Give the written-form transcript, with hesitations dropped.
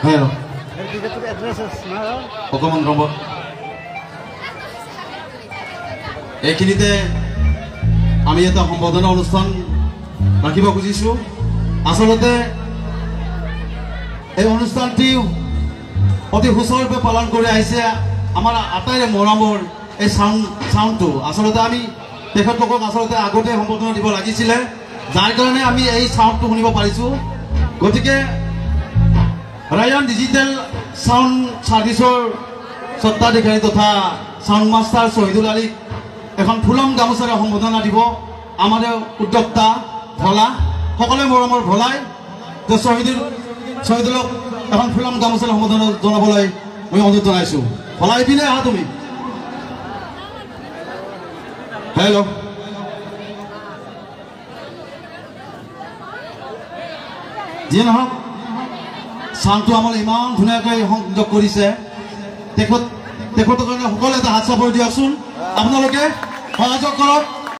Hello. অকমান ৰ'ব এইখিনিতে আমি এটা সম্বোধনা অনুষ্ঠান ৰাখিব খুজিছোঁ আচলতে এই অনুষ্ঠানটি অতি সুচাৰুৰূপে পালন কৰি আহিছে আমাৰ আটাইৰে মৰমৰ এই চাউণ্ডটো আচলতে আমি তেখেতলোকক আচলতে আগতে সম্বোধনা দিব লাগিছিলে যাৰ কাৰণে আমি এই চাউণ্ডটো শুনিব পাৰিছোঁ গতিকে ৰায়ান ডিজিটেল সাউন্ড সাৰ্ভিসৰ স্বত্বাধিকাৰী তথা সাউন্ড মাস্টাৰ শহীদুল আলীক এখন ফুলম গামোচাৰে সম্বোধনা দিব আমাদেৰ উদ্যোক্তা ভোলা সকলে মৰমৰ ভোলাই যে শহীদুলক এখন ফুলম গামোচাৰে সম্বোধনা জনাবলৈ মই অনুৰোধ জনাইছোঁ ভোলা ইপিনে আহা তুমি হেল্ল' যি নহওক চাউণ্ডটো আমাৰ ইমান ধুনীয়াকৈ সংযোগ কৰিছে তেখেতৰ কাৰণে সকলোৱে এটা হাত চাপৰি দিয়কচোন আপোনালোকে সহযোগ কৰক